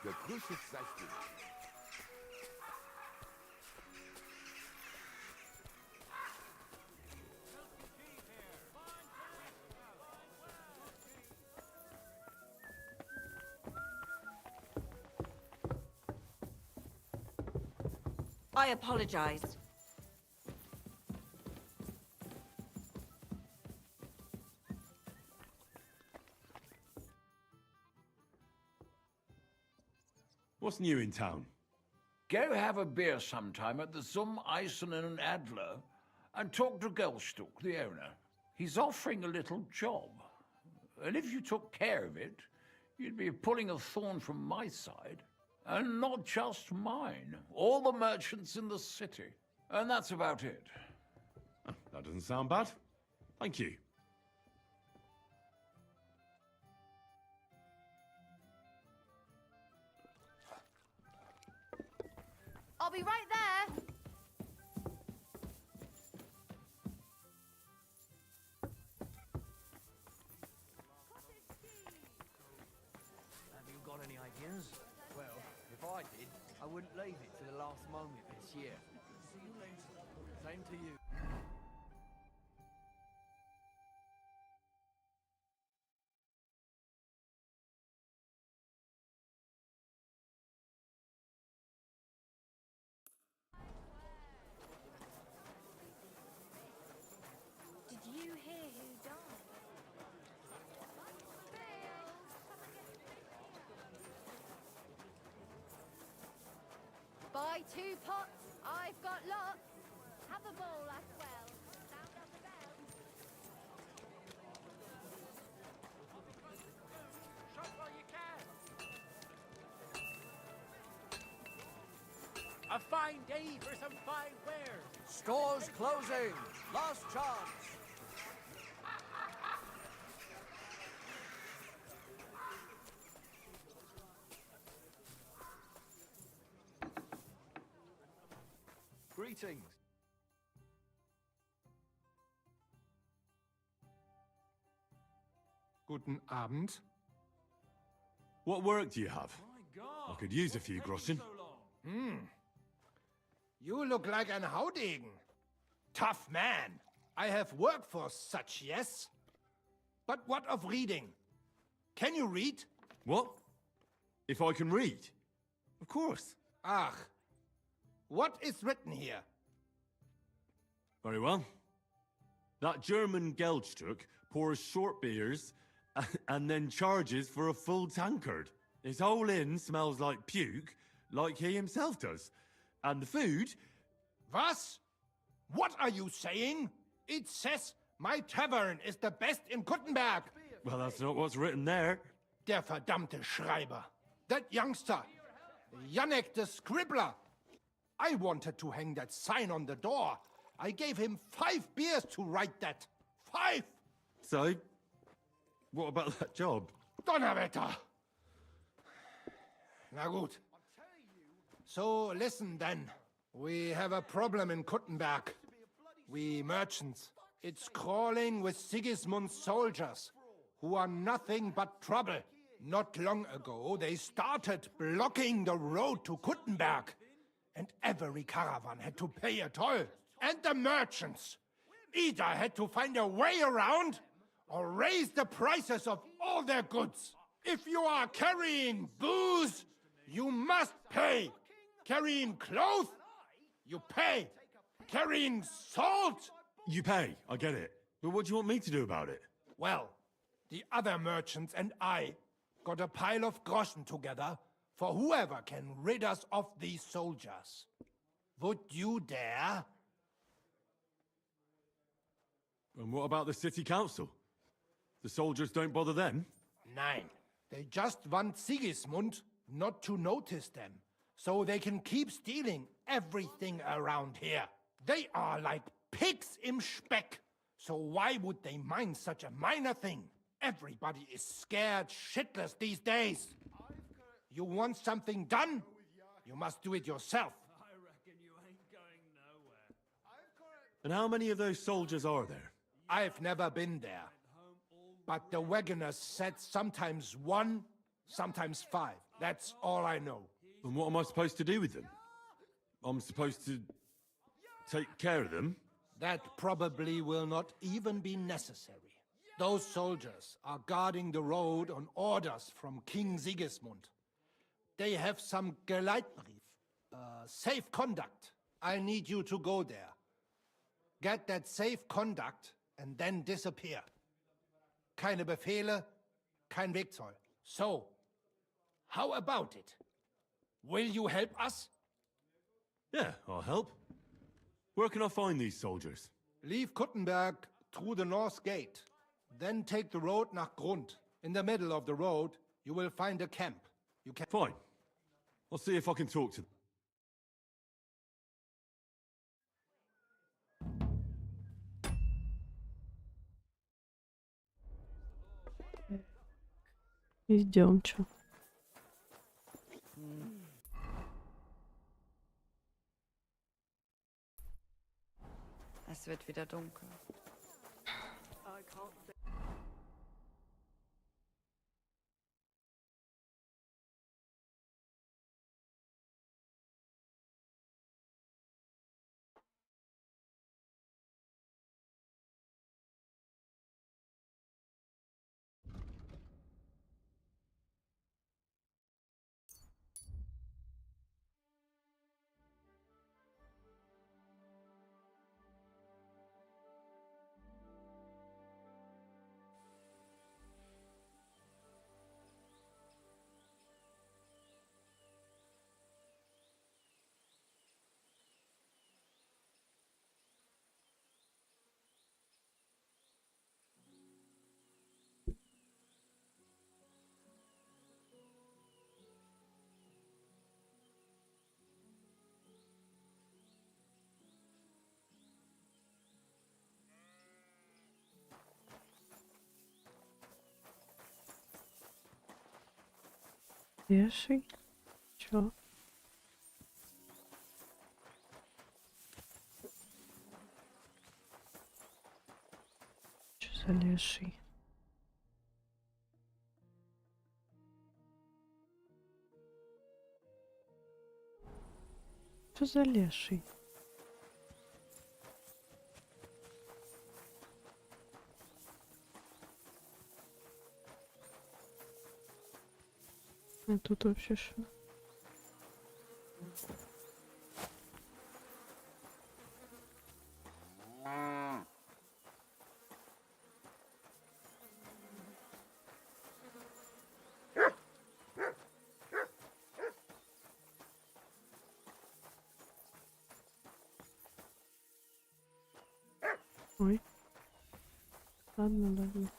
de крушит со стены. I apologize. What's new in town? Go have a beer sometime at the Zum Eisen and Adler and talk to Gelstuck, the owner. He's offering a little job. And if you took care of it, you'd be pulling a thorn from my side. And not just mine. All the merchants in the city. And that's about it. That doesn't sound bad. Thank you. I'll be right there. Have you got any ideas? Well, if I did, I wouldn't leave it to the last moment this year. See you later. Same to you. Did you hear who died? Buy 2 pots. I've got lots. Have a bowl as well. Sound off the bell. Shop while you can. A fine day for some fine wares. Stores closing. Last chance. Greetings. Guten Abend. What work do you have? My God. I could use a few groschen. You look like an Haudegen. Tough man. I have work for such, yes? But what of reading? Can you read? What? If I can read? Of course. Ach. What is written here? Very well. That German Geldstück pours short beers and then charges for a full tankard. His whole inn smells like puke, like he himself does. And the food... Was? What are you saying? It says my tavern is the best in Kuttenberg. Well, that's not what's written there. Der verdammte Schreiber. That youngster. Janek the scribbler. I wanted to hang that sign on the door. I gave him 5 beers to write that. 5! So, what about that job? Donnerwetter! Na gut. So, listen then. We have a problem in Kuttenberg. We merchants. It's crawling with Sigismund's soldiers, who are nothing but trouble. Not long ago, they started blocking the road to Kuttenberg. And every caravan had to pay a toll. And the merchants. Either had to find a way around, or raise the prices of all their goods. If you are carrying booze, you must pay. Carrying clothes, you pay. Carrying salt, You pay, I get it. But what do you want me to do about it? well, the other merchants and I got a pile of groschen together for whoever can rid us of these soldiers. Would you dare? And what about the city council? The soldiers don't bother them? Nein. They just want Sigismund not to notice them, so they can keep stealing everything around here. They are like pigs im Speck. So why would they mind such a minor thing? Everybody is scared shitless these days. You want something done? You must do it yourself. I reckon you ain't going nowhere. And how many of those soldiers are there? I've never been there. But the wagoners said sometimes 1, sometimes 5. That's all I know. And what am I supposed to do with them? I'm supposed to take care of them? That probably will not even be necessary. Those soldiers are guarding the road on orders from King Sigismund. They have some Geleitbrief, safe conduct. I need you to go there. Get that safe conduct and then disappear. Keine Befehle, kein Wegzoll. So, how about it? Will you help us? Yeah, I'll help. Where can I find these soldiers? Leave Kuttenberg through the north gate. Then take the road nach Grund. In the middle of the road, you will find a camp. You can... Fine. I'll see if I can talk to them. Идем, чё. Es wird wieder dunkel. Леший? Чё? Чё за леший? Что за леший? А тут вообще что? Ой. Ладно, ладно.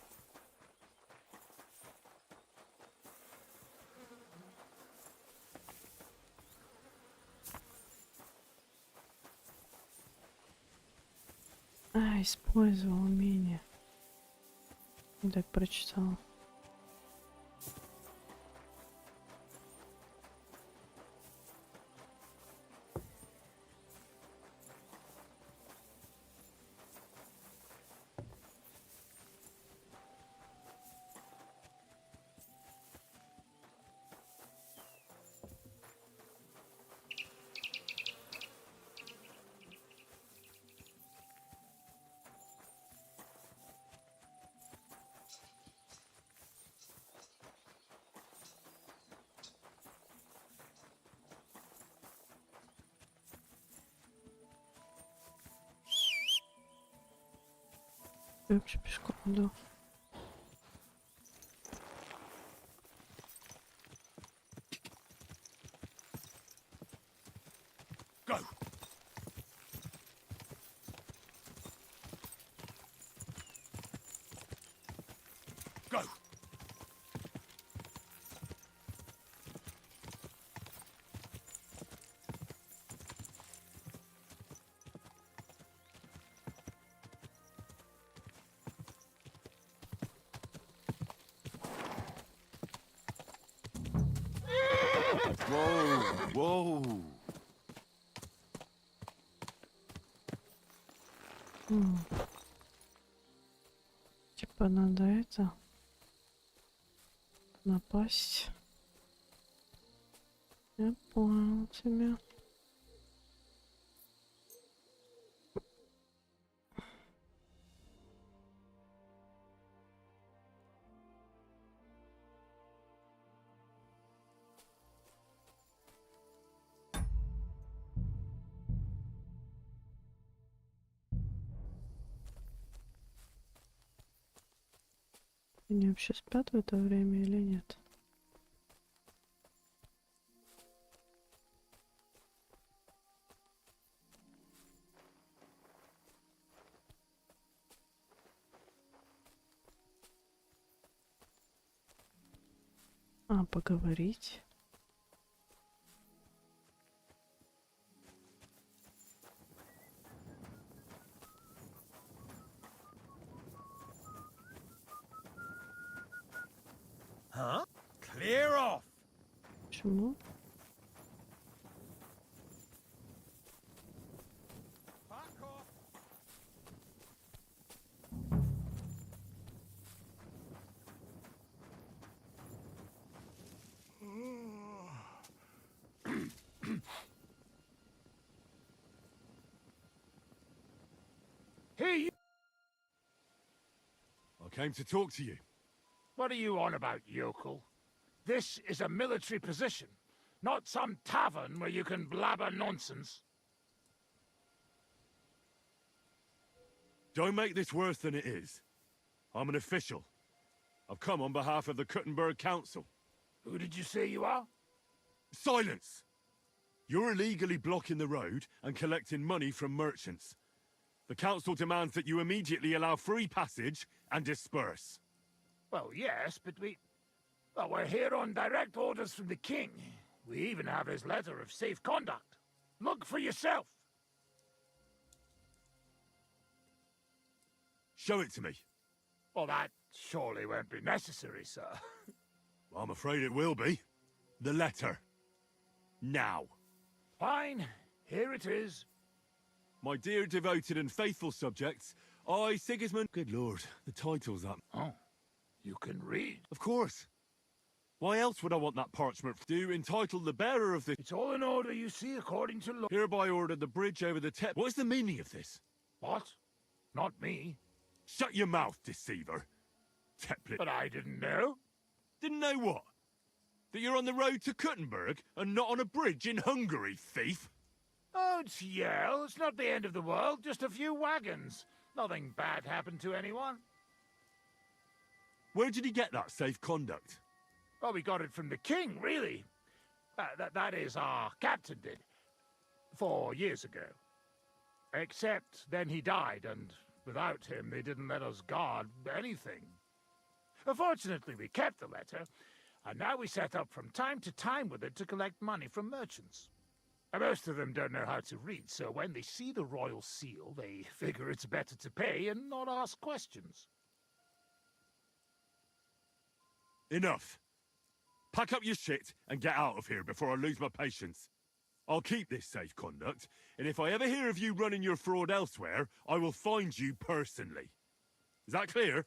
Использовал умение. Я так прочитала. Я вообще пешком иду. Go! Go! Whoa, whoa. Типа надо это напасть. Я понял тебя. Они вообще спят в это время или нет? А, поговорить? Huh? Clear off! Почему? Fuck off! Hey, you... I came to talk to you. What are you on about, yokel? This is a military position, not some tavern where you can blabber nonsense. Don't make this worse than it is. I'm an official. I've come on behalf of the Kuttenberg Council. Who did you say you are? Silence! You're illegally blocking the road and collecting money from merchants. The council demands that you immediately allow free passage and disperse. Well, yes, but well, we're here on direct orders from the king. We even have his letter of safe conduct. Look for yourself. Show it to me. Well, that surely won't be necessary, sir. I'm afraid it will be. The letter. Now. Fine. Here it is. My dear devoted and faithful subjects, I, Sigismund... Good lord, the title's up. Oh, you can read. Of course. Why else would I want that parchment to entitle the bearer of the... It's all in order, you see, according to law. Hereby ordered the bridge over the What is the meaning of this? What? Not me. Shut your mouth, deceiver. Teplit. But I didn't know. Didn't know what? That you're on the road to Kuttenberg and not on a bridge in Hungary, thief? Don't yell. It's not the end of the world. Just a few wagons. Nothing bad happened to anyone. Where did he get that safe conduct? Well, we got it from the king, really. That is, our captain did. 4 years ago. Except then he died, and without him they didn't let us guard anything. Fortunately, we kept the letter, and now we set up from time to time with it to collect money from merchants. Most of them don't know how to read, so when they see the royal seal, they figure it's better to pay and not ask questions. Enough. Pack up your shit and get out of here before I lose my patience. I'll keep this safe conduct, and if I ever hear of you running your fraud elsewhere, I will find you personally. Is that clear?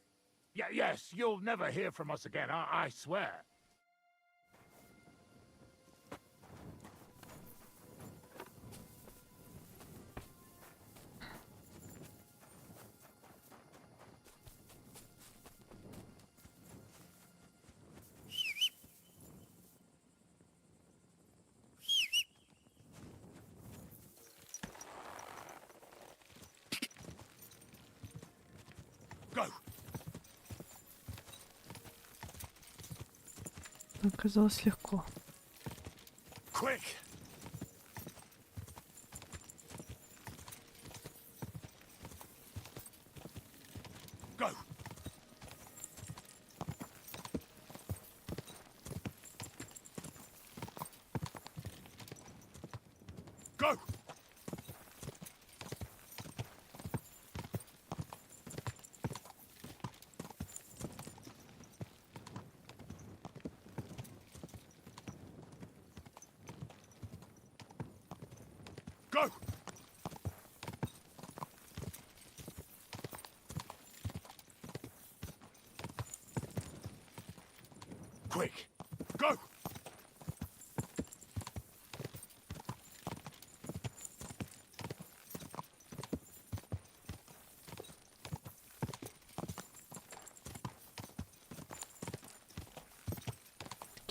Yes, you'll never hear from us again, I swear. Go! Оказалось легко. Quick! Go! Go! Go! Quick! Go!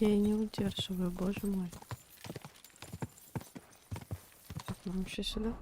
Я не удерживаю, боже мой. Так, нам еще сюда.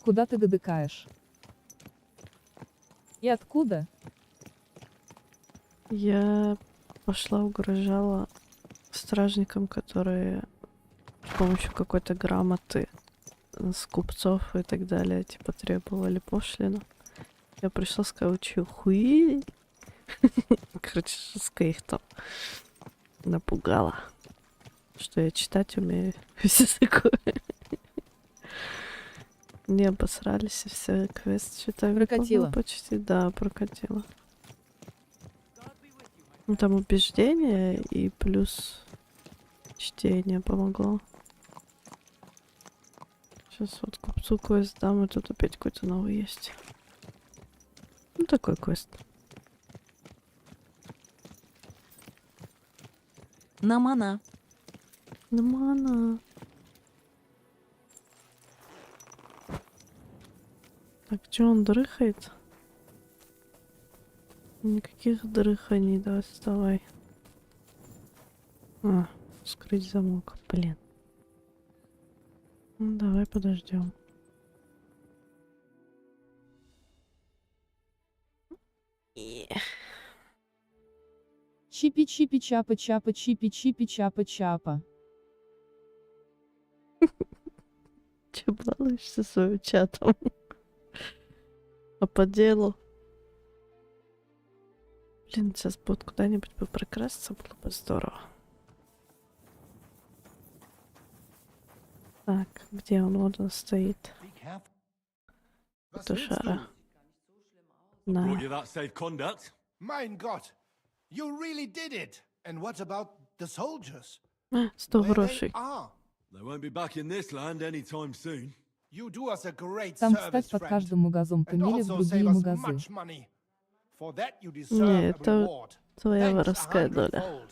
Куда ты додыкаешь? И откуда? Я пошла угрожала стражникам, которые с помощью какой-то грамоты с купцов и так далее, типа, требовали пошлину. Я пришла, сказала, что хуи? Короче, жестко их там напугала, что я читать умею. Все такое. Не обосрались и все, квест считай. Прокатило. Почти, да, прокатило. Ну, там убеждение и плюс чтение помогло. Сейчас вот купцу квест дам, и тут опять какой-то новый есть. Ну, такой квест. На мана. Ну, мана. Так, что он дрыхает? Никаких дрыханий, давай, вставай. А, скрыть замок, блин. Ну, давай подождем. Чипи-чипи чапа-чапа чипи-чипи чапа-чапа. Че балуешься своим чатом? А по делу? Блин, сейчас будет куда-нибудь бы прокрасться, было бы здорово. Так, где он? Вот он стоит. Петушара. Brought На. you that safe conduct. Mein Gott, you really did it. And what about the soldiers? 100 Where they грошей. are? They won't be back in this land anytime soon. You do us a great Там service, встать под friend. каждым магазом And помели в also другие save us магазы. much money. For that you Не, deserve a это reward. твоя Thanks воровская 100-fold. доля.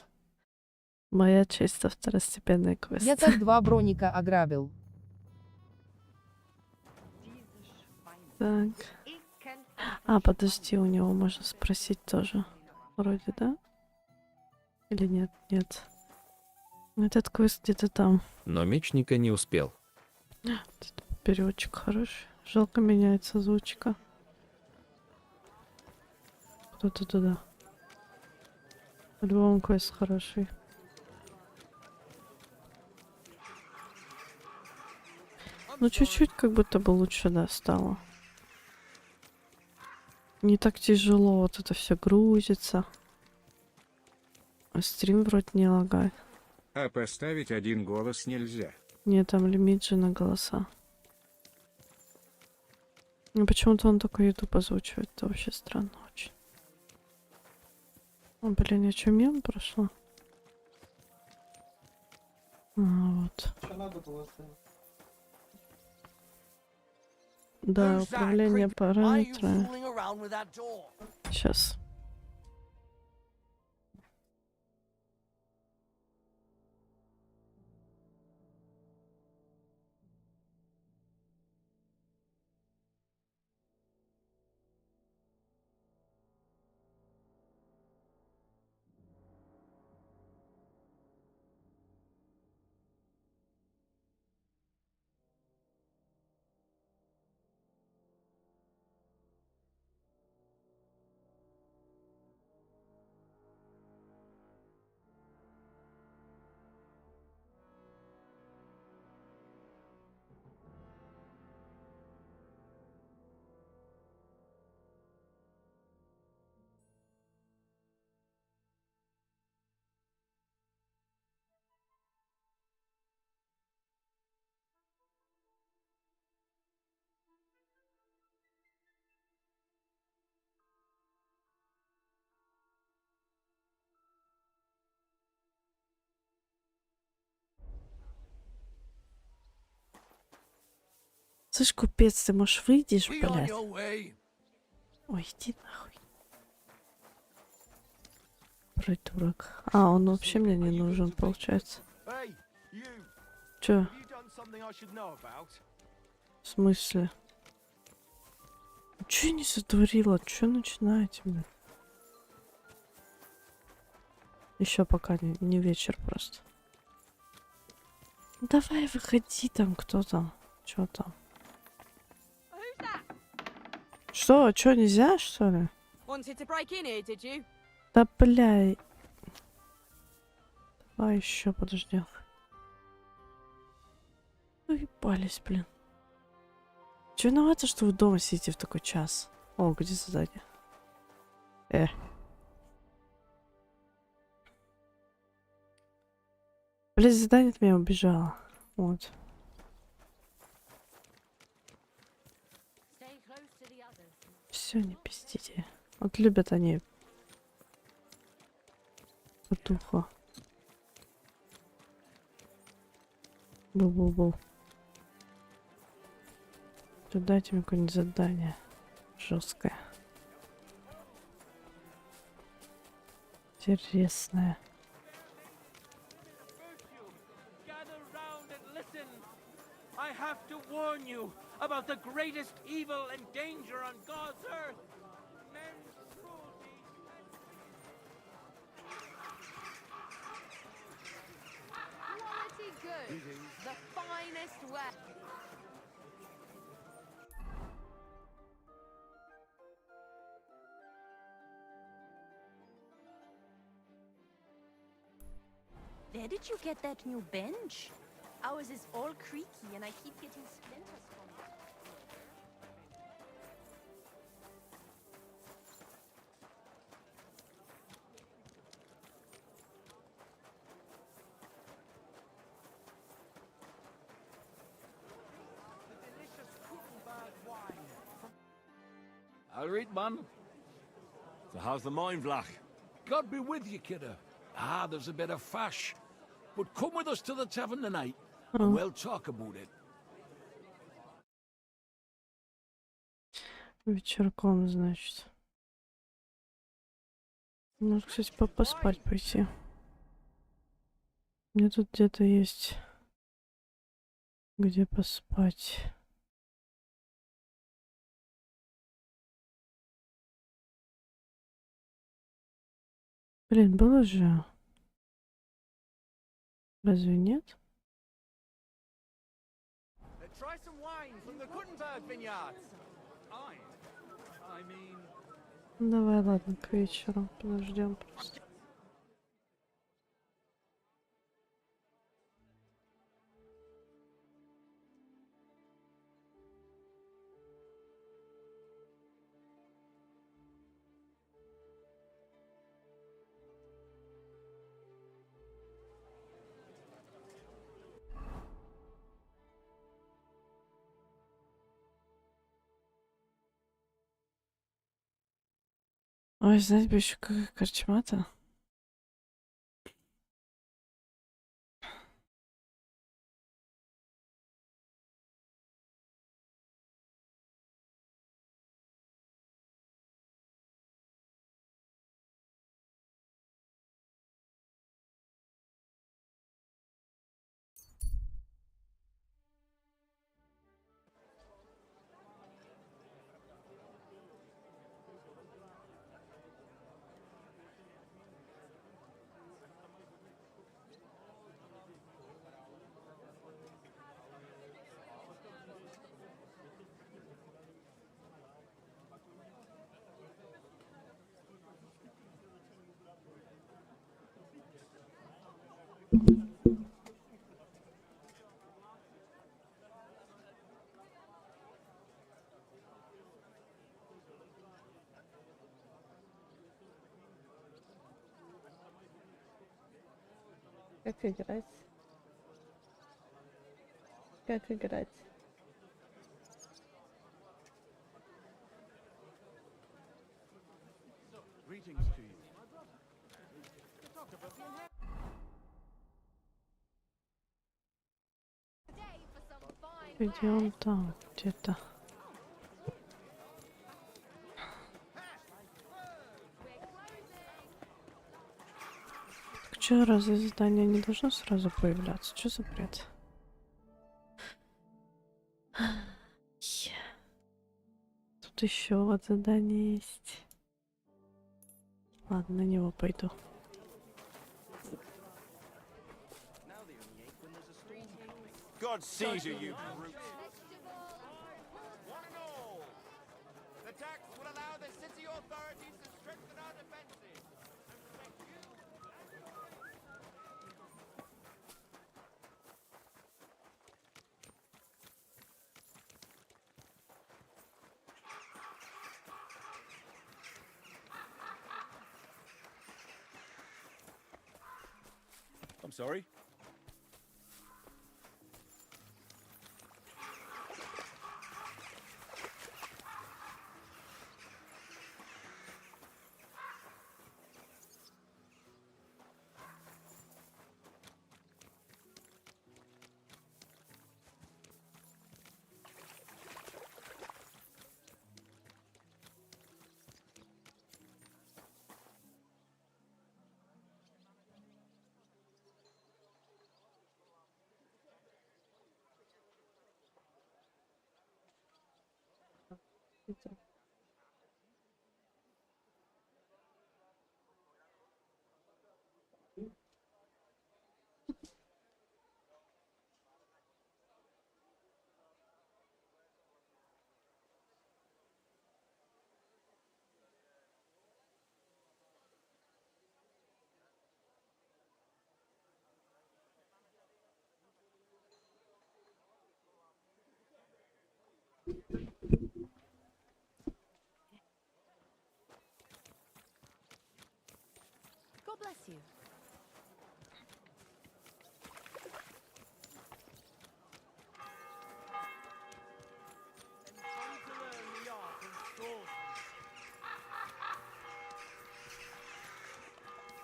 Моя чисто второстепенный квест. Я так 2 броника ограбил. Так. А, подожди, у него можно спросить тоже. Вроде, да? Или нет? Нет. Этот квест где-то там. Но мечника не успел. Переводчик хороший. Жалко меняется озвучка. Куда-то туда. По-любому квест хороший. Ну, чуть-чуть как будто бы лучше, да, стало. Не так тяжело вот это все грузится. А стрим вроде не лагает. А поставить один голос нельзя. Нет, там лимит же на голоса. Ну, почему-то он такой YouTube озвучивает. Это вообще странно очень. О, блин, я что, мимо прошла? А, вот. Да, управление параметрами. Сейчас. Слышь, купец, ты, можешь, выйдешь, Be on блядь? your way. Ой, иди нахуй. Придурок. А, он вообще мне не нужен, получается. Hey, you. Чё? Have you done something I should know about? В смысле? Чё я не сотворила? Чё начинаете, блин? Еще пока не вечер просто. Ну, давай, выходи там, кто там? Чё там? Что? Чё, нельзя, что ли? Wanted to break in here, did you? Да, бля. Давай еще подождем. Уебались, блин. Чё виновата, что вы дома сидите в такой час? О, где задание? Блин, задание от меня убежало. Вот. Stay close to the others. Все, не пиздите. Вот любят они потухло. Бу-бу-бу. Дайте мне какое-нибудь задание жесткое. Интересное. Gather round and listen. I have to warn you about the greatest evil and danger on God's earth. Men's cruelty. Quality goods. The finest way. Where did you get that new bench? Ours is all creaky and I keep getting splinters from it. I'll read, man. So how's the mine, Vlach? God be with you, kiddo. Ah, there's a bit of fash. But come with us to the tavern tonight, and we'll talk about it. Вечерком, значит. Может, кстати, поспать пойти. Мне тут где-то есть где поспать. Блин, было же. Разве нет? Try some wine from the Kuttenberg vineyards. I mean, Ну, давай, ладно, к вечеру. Подождем просто. Ой, знаете, бы еще какая корчма-то? Как играть? Как играть? greetings to you. Today for some fine Где он там? Где-то. Так что, разве задание не должно сразу появляться? Что за бред? Тут еще вот задание есть. Ладно, на него пойду. God sees you brute. One and all, the tax will allow the city authorities to strengthen our defenses. I'm sorry? God bless you.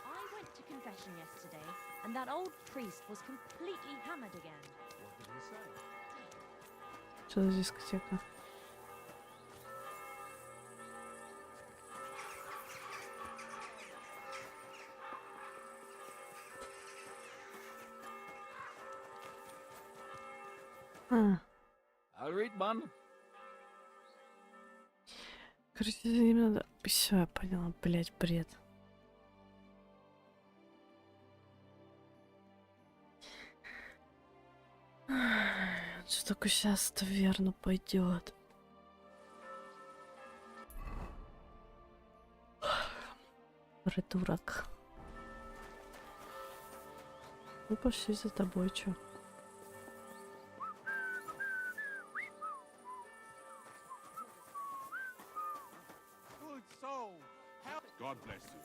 I went to confession yesterday, and that old priest was completely hammered again. What did he say? Что за дискотека? А, I'll read one. короче, им надо... Все, я поняла, блять, бред. Что только сейчас в таверну пойдет. Придурок. Ну пошли за тобой, чё? Good soul. God bless you.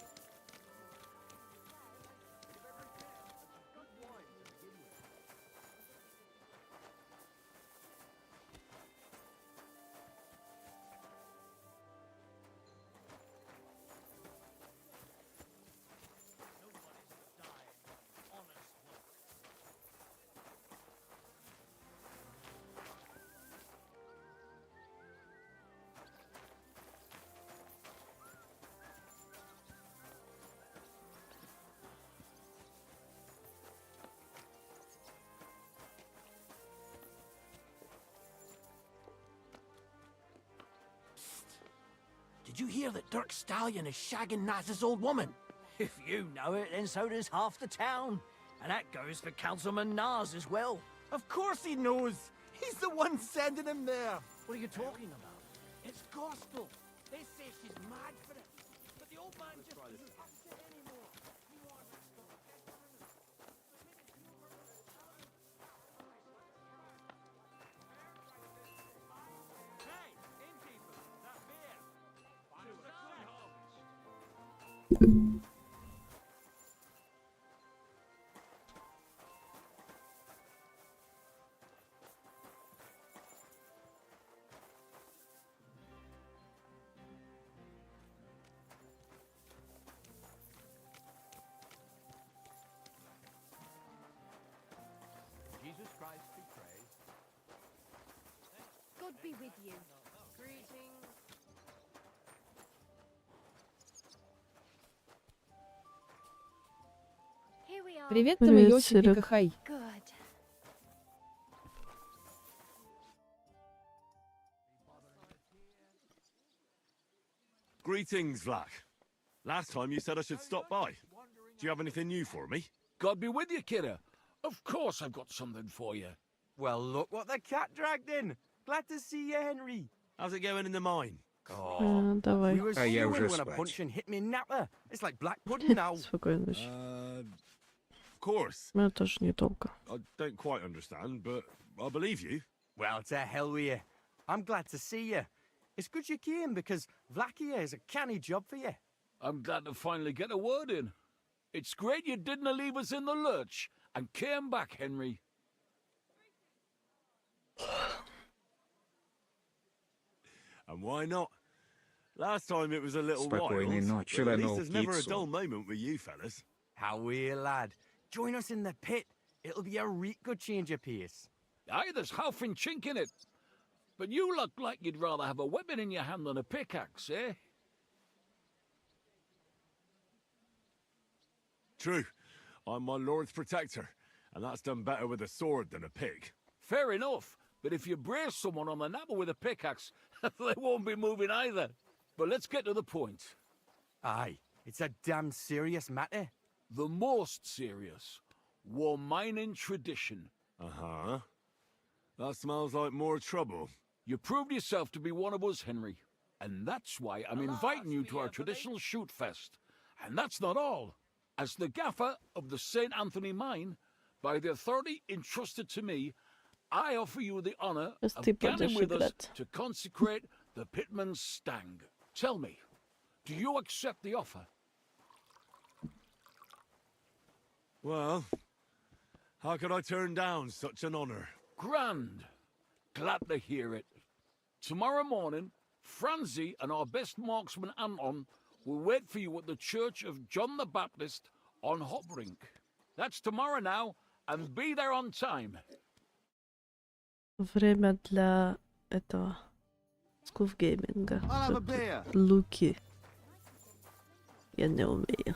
Did you hear that Dirk Stallion is shagging Naz's old woman? If you know it, then so does half the town. And that goes for Councilman Nas as well. Of course he knows. He's the one sending him there. What are you talking about? It's gospel. They say she's mad for it. But the old man just doesn't have it anymore. He wants to stop Hey, innkeeper, that beer. To the harvest. Jesus Christ be praised. with you. Greetings. Here we are. Привет, Привет, Томайо, Сирик. Чипика, хай. Good. Greetings, Vlak. Last time you said I should stop by. Do you have anything new for me? God be with you, kidder. Of course I've got something for you. Well, look what the cat dragged in. Glad to see you, Henry. How's it going in the mine? Давай. We were А я уже stewing when a спать. punch hit me napper. It's like black pudding now. Спокойной ночи. Of course. У меня тоже недолго. I don't quite understand, but I believe you. Well, to hell with you. I'm glad to see you. It's good you came because Vlak here is a canny job for you. I'm glad to finally get a word in. It's great you didn't leave us in the lurch and came back, Henry. And why not? Last time it was a little wild, Спокойной ночи, but at least Ленул there's never a Китсу. dull moment with you fellas. How are you, lad? Join us in the pit. It'll be a real good change of pace. Aye, there's half and chink in it. But you look like you'd rather have a weapon in your hand than a pickaxe, eh? True. I'm my lord's protector, and that's done better with a sword than a pick. Fair enough. But if you brace someone on the napper with a pickaxe, they won't be moving either. But let's get to the point. Aye, it's a damn serious matter. The most serious. War mining tradition. Uh-huh. That smells like more trouble. You proved yourself to be one of us, Henry. And that's why I'm inviting you to our traditional shoot fest. And that's not all. As the gaffer of the St. Anthony mine, by the authority entrusted to me, I offer you the honor of gathering with us to consecrate the Pitman's Stag. Tell me, do you accept the offer? Well, how could I turn down such an honor? Grand. Glad to hear it. Tomorrow morning, Franzi and our best marksman Anton will wait for you at the Church of John the Baptist on Hobrink. That's tomorrow now, and be there on time. Время для этого скуфгейминга. Луки. Я не умею.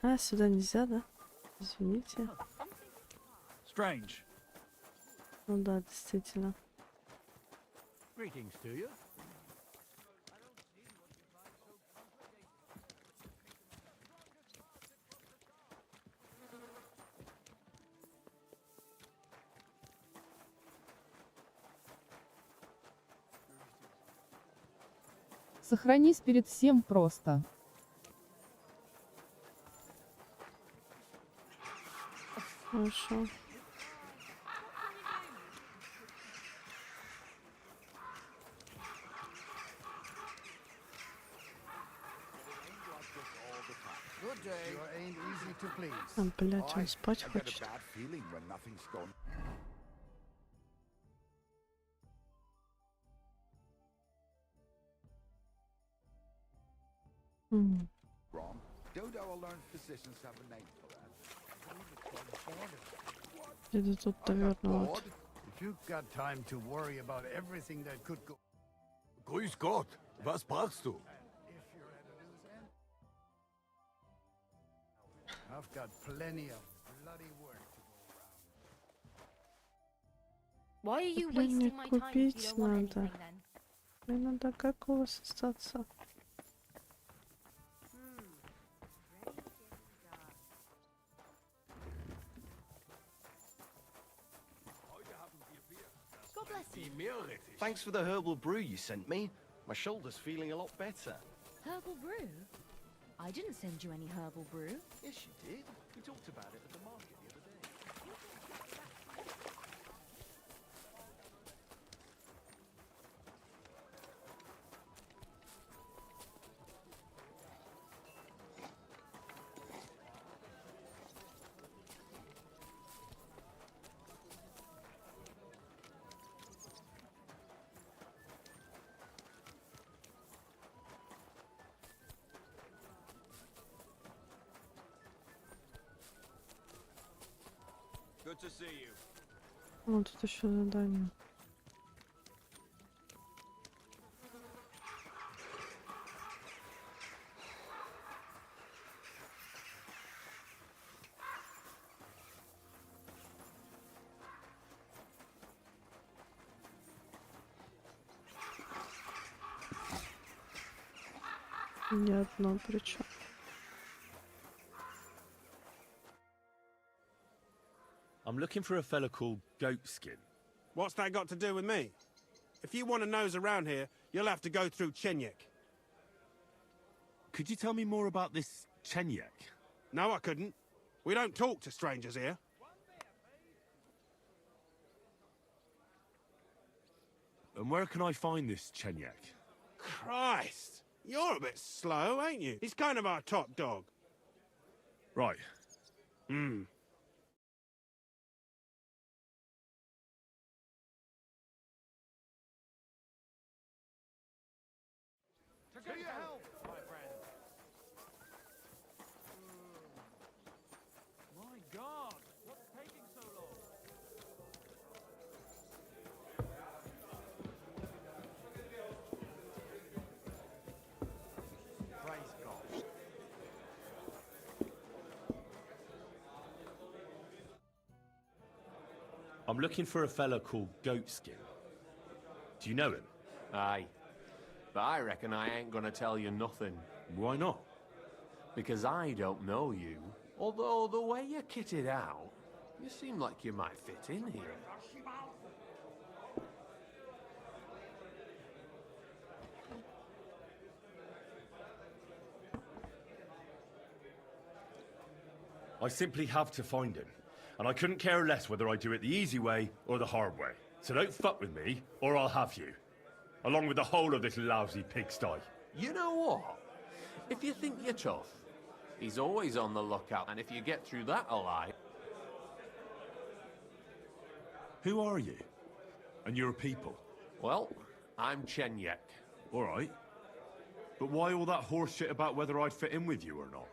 А, сюда нельзя, да? Извините. Strange. Ну да, действительно. Greetings to you. Сохранись перед всем просто. Хорошо. А, блядь, он спать хочет. Где тут таверна вот. Grüß Gott, was brauchst du? I've got plenty of bloody work to go around. Why are you Блин, мне wasting my time if you купить don't want надо. anything then? Мне надо как у вас остаться. God bless you. Thanks for the herbal brew you sent me. My shoulder's feeling a lot better. Herbal brew? I didn't send you any herbal brew. Yes, you did. We talked about it at the market the other day. Good to see you. Вот тут еще задание. Не одно причем. I'm looking for a fella called Goatskin. What's that got to do with me? If you want to nose around here, you'll have to go through Chenyek. Could you tell me more about this Chenyek? No, I couldn't. We don't talk to strangers here. And where can I find this Chenyek? Christ! You're a bit slow, ain't you? He's kind of our top dog. Right. Hmm. To your help, my friend. My God, what's taking so long? Praise God. I'm looking for a fella called Goatskin. Do you know him? Aye. But I reckon I ain't gonna tell you nothing. Why not? Because I don't know you. Although the way you're kitted out, you seem like you might fit in here. I simply have to find him. And I couldn't care less whether I do it the easy way or the hard way. So don't fuck with me, or I'll have you. Along with the whole of this lousy pigsty. You know what? If you think you're tough, he's always on the lookout, and if you get through that alive... Who are you? And your people? Well, I'm Chenyek. All right. But why all that horse shit about whether I'd fit in with you or not?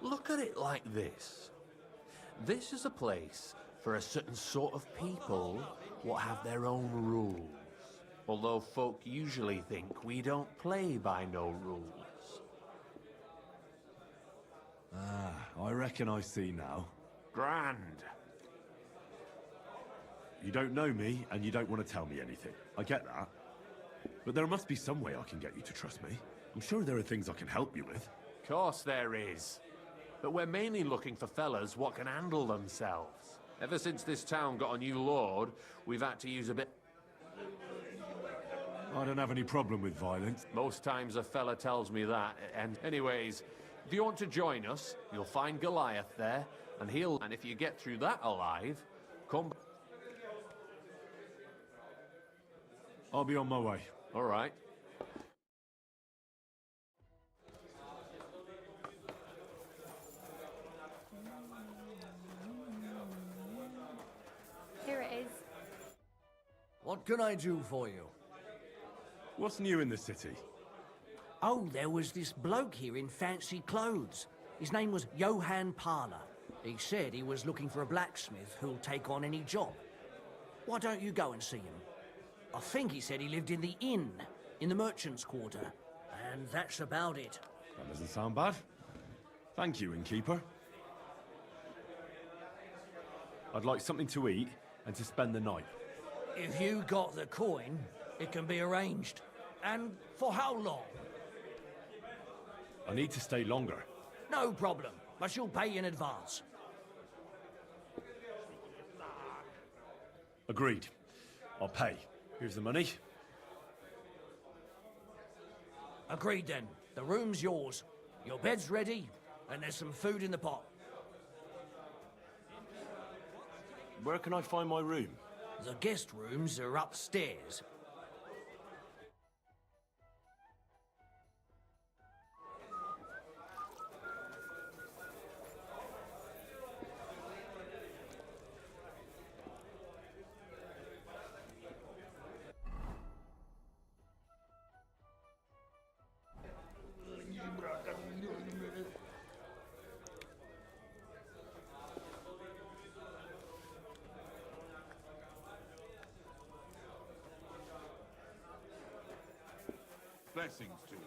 Look at it like this. This is a place for a certain sort of people what have their own rules. Although folk usually think we don't play by no rules. Ah, I reckon I see now. Grand. You don't know me, and you don't want to tell me anything. I get that. But there must be some way I can get you to trust me. I'm sure there are things I can help you with. Course there is. But we're mainly looking for fellas what can handle themselves. Ever since this town got a new lord, we've had to use a bit... I don't have any problem with violence. Most times a fella tells me that, and anyways, if you want to join us, you'll find Goliath there, and and if you get through that alive, come... I'll be on my way. All right. Here it is. What can I do for you? What's new in the city? Oh, there was this bloke here in fancy clothes. His name was Johann Parler. He said he was looking for a blacksmith who'll take on any job. Why don't you go and see him? I think he said he lived in the inn, in the merchant's quarter. And that's about it. That doesn't sound bad. Thank you, innkeeper. I'd like something to eat and to spend the night. If you got the coin, it can be arranged. And for how long? I need to stay longer. No problem, but you'll pay in advance. Agreed. I'll pay. Here's the money. Agreed then. The room's yours. Your bed's ready, and there's some food in the pot. Where can I find my room? The guest rooms are upstairs. Blessings to you.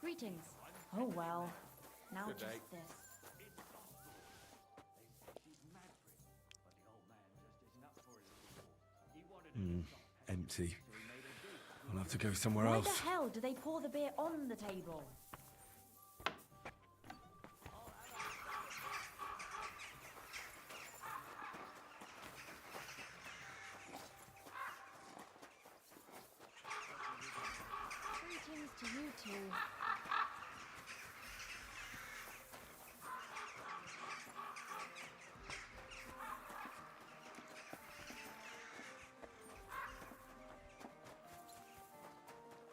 Greetings. Oh well. Now Good just day. this. Empty. I'll have to go somewhere Why else. the hell do they pour the beer on the table? Greetings to you two.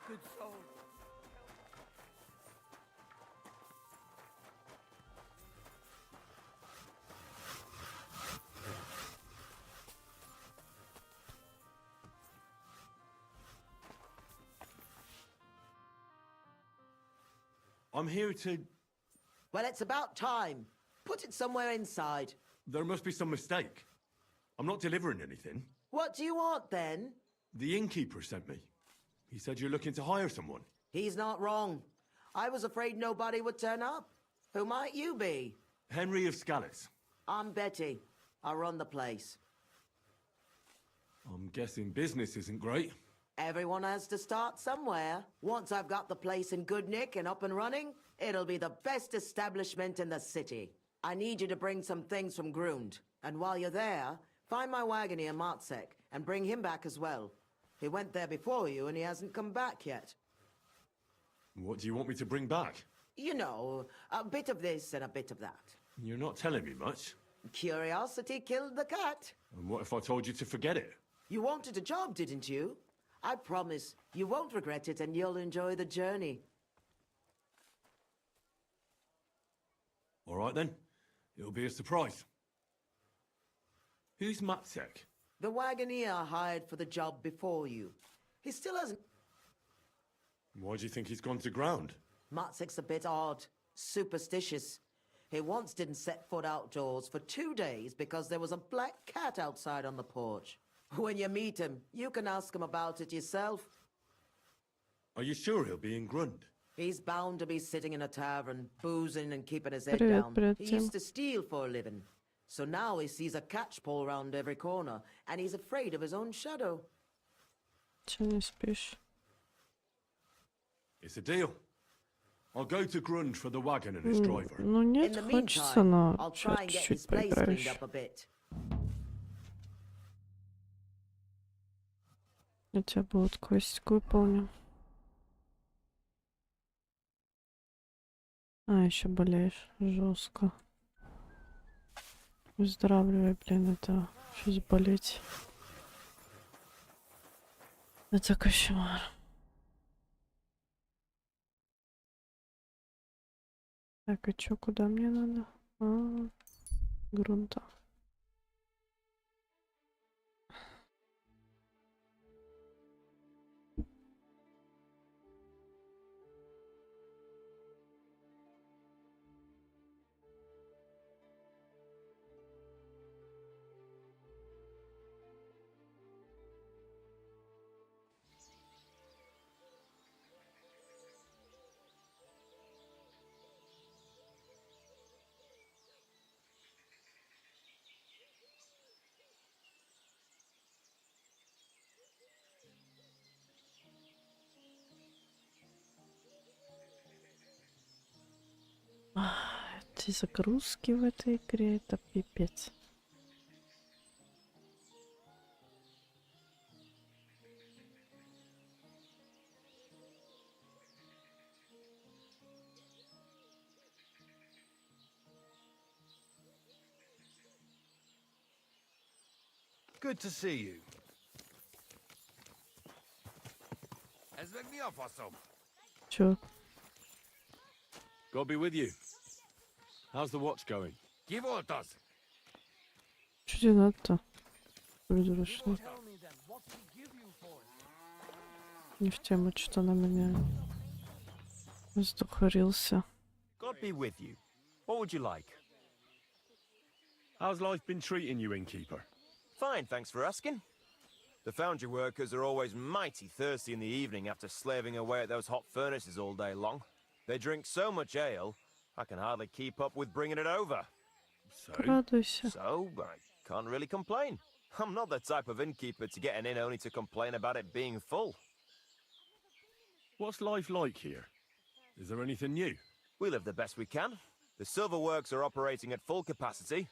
Good soul. I'm here to... Well, it's about time. Put it somewhere inside. There must be some mistake. I'm not delivering anything. What do you want, then? The innkeeper sent me. He said you're looking to hire someone. He's not wrong. I was afraid nobody would turn up. Who might you be? Henry of Scallis. I'm Betty. I run the place. I'm guessing business isn't great. Everyone has to start somewhere. Once I've got the place in good nick and up and running, it'll be the best establishment in the city. I need you to bring some things from Grund. And while you're there, find my wagoner Martzek and bring him back as well. He went there before you and he hasn't come back yet. What do you want me to bring back? You know, a bit of this and a bit of that. You're not telling me much. Curiosity killed the cat. And what if I told you to forget it? You wanted a job, didn't you? I promise you won't regret it and you'll enjoy the journey. All right then. It'll be a surprise. Who's Matzek? The wagoner hired for the job before you. He still hasn't... Why do you think he's gone to ground? Matzek's a bit odd. Superstitious. He once didn't set foot outdoors for 2 days because there was a black cat outside on the porch. When you meet him, you can ask him about it yourself. Are you sure he'll be in Grund? He's bound to be sitting in a tavern, boozing and keeping his head Привет, down. привет He всем. used to steal for a living. So now he sees a catchpole round every corner, and he's afraid of his own shadow. Че не спишь? It's a deal. I'll go to Grund for the wagon and its driver. Ну In нет, the хочется, meantime, но I'll try and сейчас get his чуть-чуть place поиграю cleaned еще. up a bit. У тебя будет квестику выполню. А, еще болеешь. Жестко. Выздоравливай, блин, это сейчас болеть. Это кошмар. Так, а чё, куда мне надо? Грунта. эти загрузки в этой игре, это пипец. Good to see you. Чё? God be with you. How's the watch going? Чё тебе надо-то? Придурочный. Не в тему, что на меня сдухарился. God be with you. What would you like? How's life been treating you, innkeeper? Fine, thanks for asking. The foundry workers are always mighty thirsty in the evening after slaving away at those hot furnaces all day long. They drink so much ale, I can hardly keep up with bringing it over. So, I can't really complain. I'm not the type of innkeeper to get an inn only to complain about it being full. What's life like here? Is there anything new? We live the best we can. The silver works are operating at full capacity.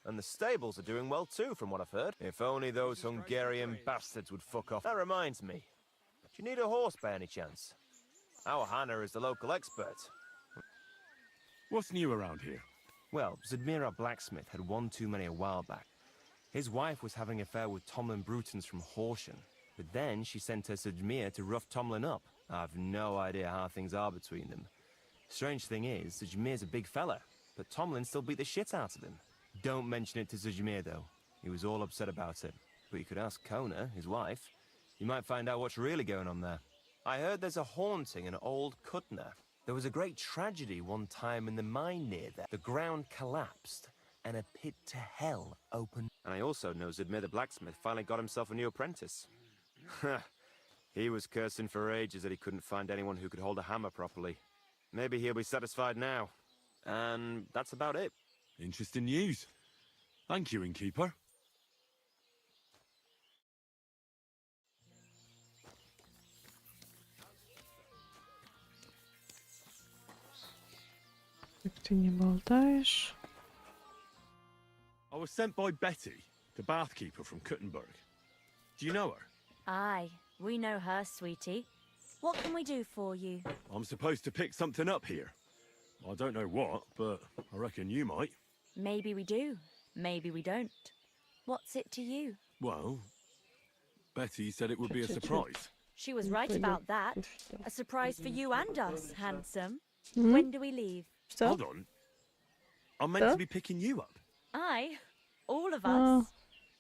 And the stables are doing well too, from what I've heard. If only those Hungarian bastards would fuck off. That reminds me. Do you need a horse by any chance? Our Hannah is the local expert. What's new around here? Well, Zadmir, our blacksmith, had one too many a while back. His wife was having an affair with Tomlin Brutons from Horsham. But then she sent her Zadmir to rough Tomlin up. I've no idea how things are between them. Strange thing is, Zadmir's a big fella, but Tomlin still beat the shit out of him. Don't mention it to Zadmir, though. He was all upset about it. But you could ask Kona, his wife. You might find out what's really going on there. I heard there's a haunting in Old Kutner. There was a great tragedy one time in the mine near there. The ground collapsed, and a pit to hell opened. And I also know Zadmir the blacksmith finally got himself a new apprentice. He was cursing for ages that he couldn't find anyone who could hold a hammer properly. Maybe he'll be satisfied now. And that's about it. Interesting news. Thank you, innkeeper. Так ты не болтаешь. I was sent by Betty, the bathkeeper from Kuttenberg. Do you know her? Aye, we know her, sweetie. What can we do for you? I'm supposed to pick something up here. I don't know what, but I reckon you might. Maybe we do, maybe we don't. What's it to you? Well, Betty said it would be a surprise. She was right about that. A surprise for you and us, handsome. Hmm? When do we leave? Hold on. I'm meant to be picking you up. Aye, all of us.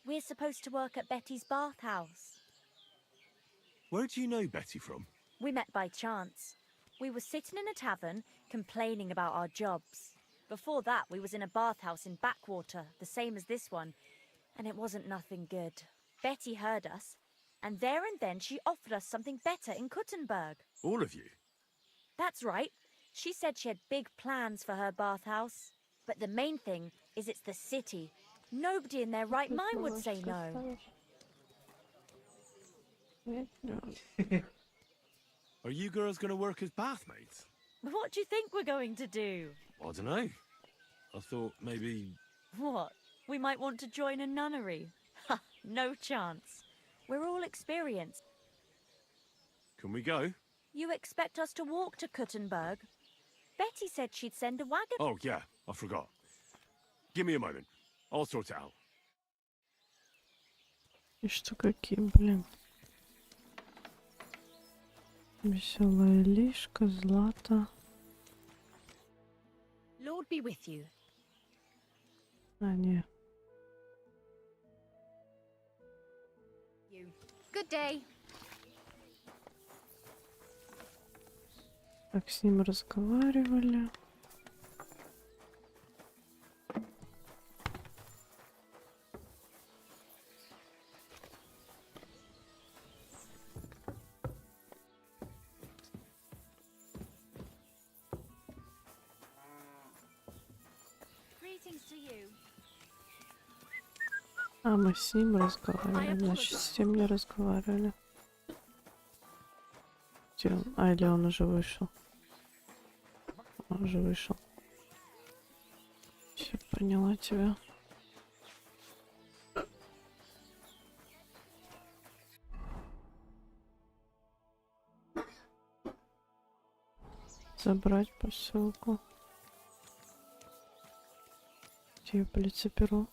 We're supposed to work at Betty's bathhouse. Where do you know Betty from? We met by chance. We were sitting in a tavern, complaining about our jobs. Before that, we was in a bathhouse in Backwater, the same as this one, and it wasn't nothing good. Betty heard us, and there and then she offered us something better in Kuttenberg. All of you? That's right. She said she had big plans for her bathhouse. But the main thing is it's the city. Nobody in their right mind would say no. Are you girls going to work as bathmaids? What do you think we're going to do? I don't know. I thought maybe... What? We might want to join a nunnery? Ha! No chance. We're all experienced. Can we go? You expect us to walk to Kuttenberg? Betty said she'd send a wagon. Oh, yeah, I forgot. Give me a moment. I'll sort it out. И что какие, блин? Веселая лишка, злата. Lord be with you. А, не. Good day. Так, с ним разговаривали. Greetings to you. А, мы с ним разговаривали, значит, с тем не разговаривали. Где он? А, или он уже вышел? Он уже вышел. Поняла тебя. Забрать посылку. Где перо?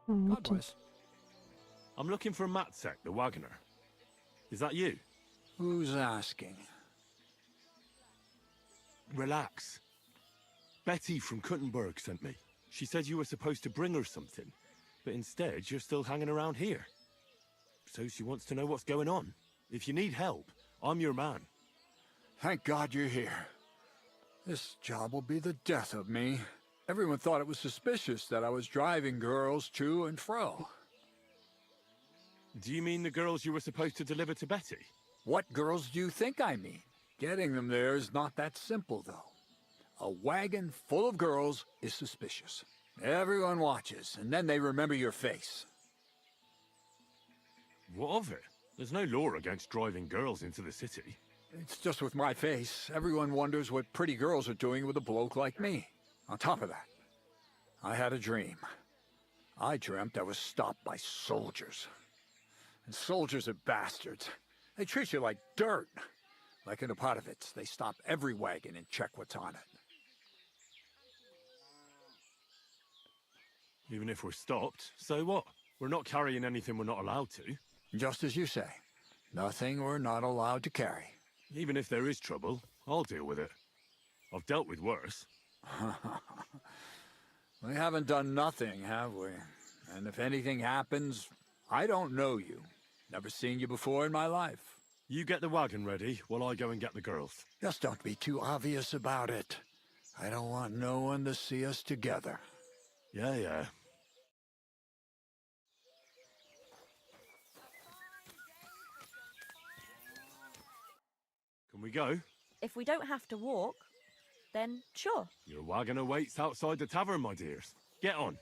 God bless. I'm looking for Matsek, the wagoner. Is that you? Who's asking? Relax. Betty from Kuttenberg sent me. She said you were supposed to bring her something, but instead you're still hanging around here. So she wants to know what's going on. If you need help, I'm your man. Thank God you're here. This job will be the death of me. Everyone thought it was suspicious that I was driving girls to and fro. Do you mean the girls you were supposed to deliver to Betty? What girls do you think I mean? Getting them there is not that simple, though. A wagon full of girls is suspicious. Everyone watches, and then they remember your face. What of it? There's no law against driving girls into the city. It's just with my face. Everyone wonders what pretty girls are doing with a bloke like me. On top of that, I had a dream. I dreamt I was stopped by soldiers. And soldiers are bastards. They treat you like dirt. Like in Apotovitz, they stop every wagon and check what's on it. Even if we're stopped, so what? We're not carrying anything we're not allowed to. Just as you say. Nothing we're not allowed to carry. Even if there is trouble, I'll deal with it. I've dealt with worse. We haven't done nothing, have we? And if anything happens, I don't know you. Never seen you before in my life. You get the wagon ready while I go and get the girls. Just don't be too obvious about it. I don't want no one to see us together. Yeah. Can we go? If we don't have to walk, then sure. Your wagon awaits outside the tavern, my dears. Get on.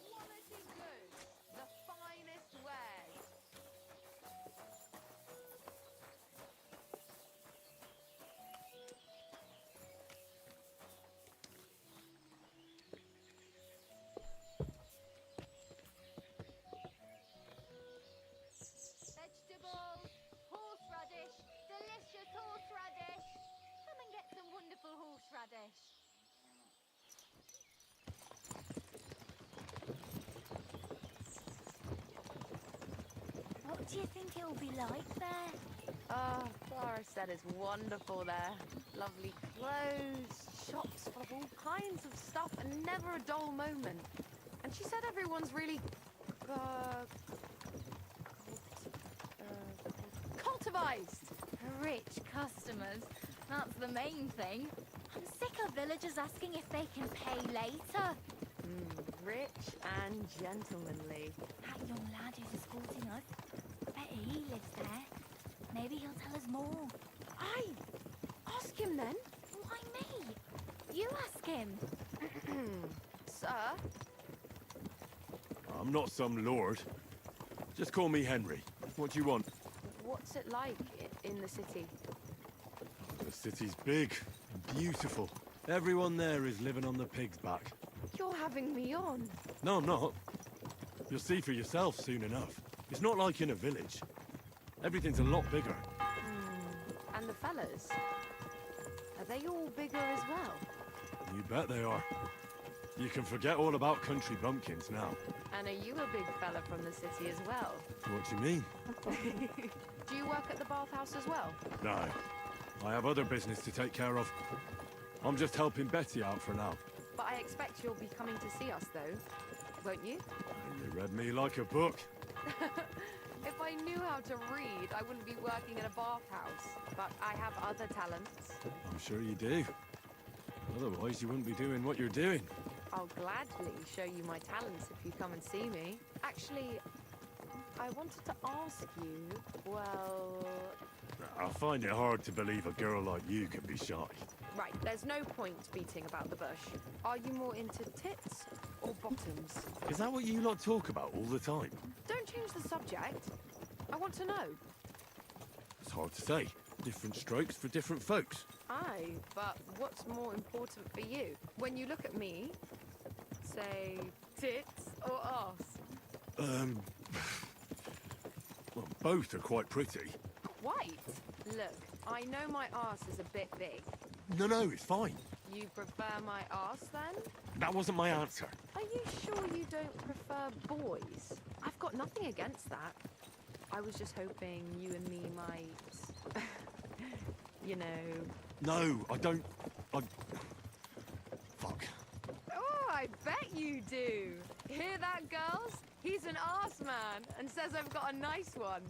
Quality goods, the finest wares. Vegetables, horseradish, delicious horseradish. Come and get some wonderful horseradish. What do you think it'll be like there? Oh, Clara said it's wonderful there. Lovely clothes, shops full of all kinds of stuff, and never a dull moment. And she said everyone's really, cultivized. Rich customers, that's the main thing. I'm sick of villagers asking if they can pay later. Rich and gentlemanly. That young lad who's escorting us, I bet he lives there. Maybe he'll tell us more. Aye, ask him then. Why me? You ask him. Sir? I'm not some lord. Just call me Henry. What do you want? What's it like in the city? The city's big and beautiful. Everyone there is living on the pig's back. You're having me on. No, I'm not. You'll see for yourself soon enough. It's not like in a village. Everything's a lot bigger. And the fellas? Are they all bigger as well? You bet they are. You can forget all about country bumpkins now. And are you a big fella from the city as well? What do you mean? Do you work at the bathhouse as well? No. I have other business to take care of. I'm just helping Betty out for now. But I expect you'll be coming to see us, though, won't you? You read me like a book. If I knew how to read, I wouldn't be working in a bathhouse. But I have other talents. I'm sure you do. Otherwise, you wouldn't be doing what you're doing. I'll gladly show you my talents if you come and see me. Actually, I wanted to ask you, well... I find it hard to believe a girl like you can be shy. Right, there's no point beating about the bush. Are you more into tits or bottoms? Is that what you lot talk about all the time? Don't change the subject. I want to know. It's hard to say. Different strokes for different folks. Aye, but what's more important for you? When you look at me, say tits or arse? Well, both are quite pretty. Quite. Look, I know my arse is a bit big. No, it's fine. You prefer my arse then? That wasn't my answer. Are you sure you don't prefer boys? I've got nothing against that. I was just hoping you and me might... you know... No, I don't... Fuck. Oh, I bet you do. Hear that, girls? He's an arse man and says I've got a nice one.